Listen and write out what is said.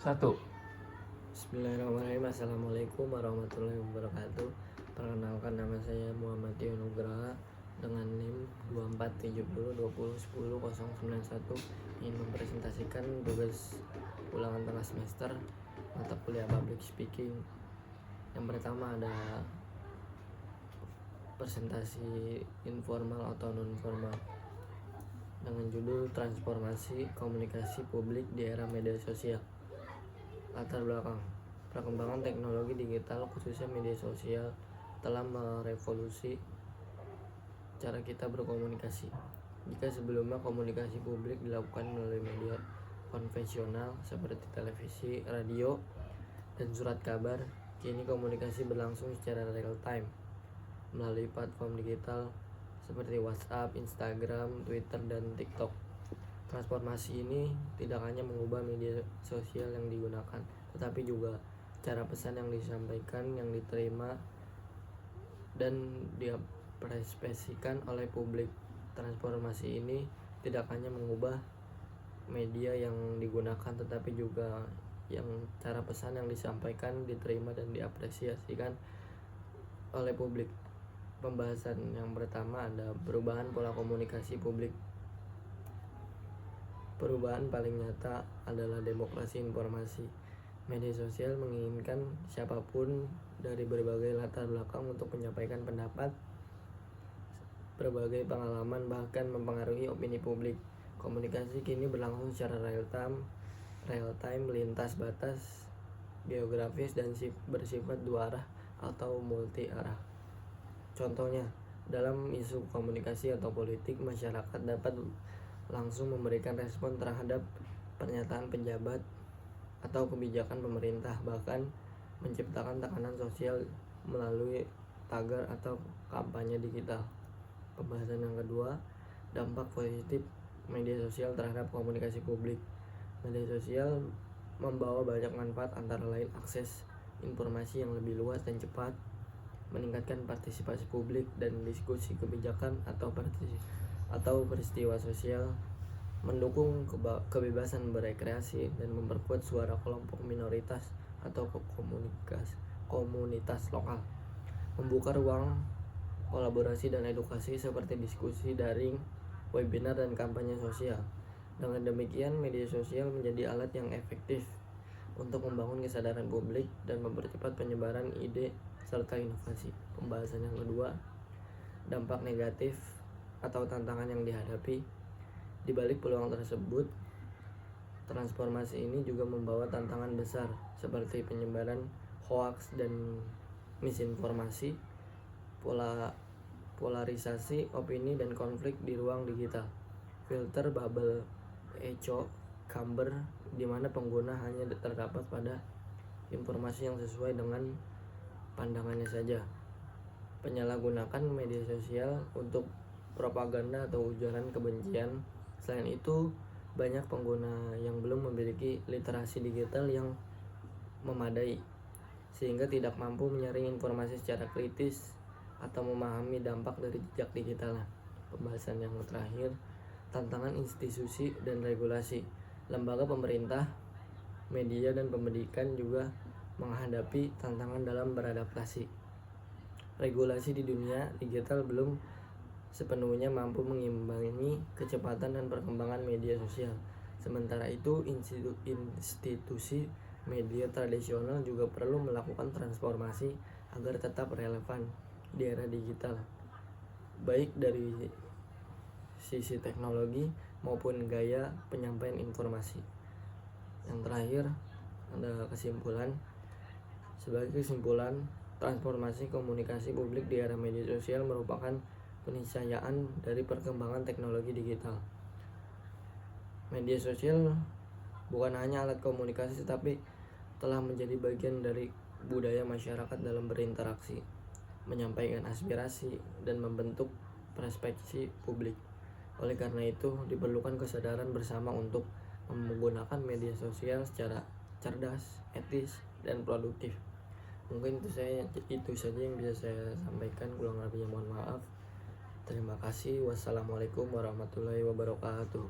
Satu. Bismillahirrahmanirrahim. Assalamualaikum warahmatullahi wabarakatuh. Perkenalkan, nama saya Muhammad Tio Nugraha dengan NIM 2470201091. Ingin mempresentasikan tugas ulangan tengah semester mata kuliah public speaking. Yang pertama ada presentasi informal atau non formal dengan judul transformasi komunikasi publik di era media sosial. Latar belakang: perkembangan teknologi digital khususnya media sosial telah merevolusi cara kita berkomunikasi. Jika sebelumnya komunikasi publik dilakukan melalui media konvensional seperti televisi, radio, dan surat kabar, kini komunikasi berlangsung secara real time melalui platform digital seperti WhatsApp, Instagram, Twitter, dan TikTok. Transformasi ini tidak hanya mengubah media sosial yang digunakan, tetapi juga cara pesan yang disampaikan, yang diterima, dan diapresiasikan oleh publik. Transformasi ini tidak hanya mengubah media yang digunakan, tetapi juga yang cara pesan yang disampaikan, diterima, dan diapresiasikan oleh publik. Pembahasan yang pertama ada perubahan pola komunikasi publik. Perubahan paling nyata adalah demokrasi informasi. Media sosial menginginkan siapapun dari berbagai latar belakang untuk menyampaikan pendapat, berbagai pengalaman, bahkan mempengaruhi opini publik. Komunikasi kini berlangsung secara real time, lintas batas geografis, dan bersifat dua arah atau multi arah. Contohnya, dalam isu komunikasi atau politik, masyarakat dapat langsung memberikan respon terhadap pernyataan pejabat atau kebijakan pemerintah, bahkan menciptakan tekanan sosial melalui tagar atau kampanye digital. Pembahasan yang kedua, dampak positif media sosial terhadap komunikasi publik. Media sosial membawa banyak manfaat, antara lain akses informasi yang lebih luas dan cepat, meningkatkan partisipasi publik dan diskusi kebijakan atau peristiwa sosial, mendukung kebebasan berekreasi, dan memperkuat suara kelompok minoritas atau komunitas lokal, membuka ruang kolaborasi dan edukasi seperti diskusi daring, webinar, dan kampanye sosial. Dengan demikian, media sosial menjadi alat yang efektif untuk membangun kesadaran publik dan mempercepat penyebaran ide serta inovasi. Pembahasan yang kedua, dampak negatif atau tantangan yang dihadapi. Di balik peluang tersebut, transformasi ini juga membawa tantangan besar seperti penyebaran hoaks dan misinformasi, polarisasi opini, dan konflik di ruang digital. Filter bubble echo chamber, di mana pengguna hanya terdapat pada informasi yang sesuai dengan pandangannya saja. Penyalahgunaan media sosial untuk propaganda atau ujaran kebencian. Selain itu, banyak pengguna yang belum memiliki literasi digital yang memadai, sehingga tidak mampu menyaring informasi secara kritis atau memahami dampak dari jejak digitalnya. Pembahasan yang terakhir, tantangan institusi dan regulasi. Lembaga pemerintah, media, dan pendidikan juga menghadapi tantangan dalam beradaptasi. Regulasi di dunia digital belum sepenuhnya mampu mengimbangi kecepatan dan perkembangan media sosial. Sementara itu, institusi media tradisional juga perlu melakukan transformasi agar tetap relevan di era digital, baik dari sisi teknologi maupun gaya penyampaian informasi. Yang terakhir ada kesimpulan. Sebagai kesimpulan, transformasi komunikasi publik di era media sosial merupakan keniscayaan dari perkembangan teknologi digital. Media sosial bukan hanya alat komunikasi, tetapi telah menjadi bagian dari budaya masyarakat dalam berinteraksi, menyampaikan aspirasi, dan membentuk perspektif publik. Oleh karena itu, diperlukan kesadaran bersama untuk menggunakan media sosial secara cerdas, etis, dan produktif. Mungkin itu saja yang bisa saya sampaikan. Kurang lebihnya mohon maaf. Terima kasih. Wassalamualaikum warahmatullahi wabarakatuh.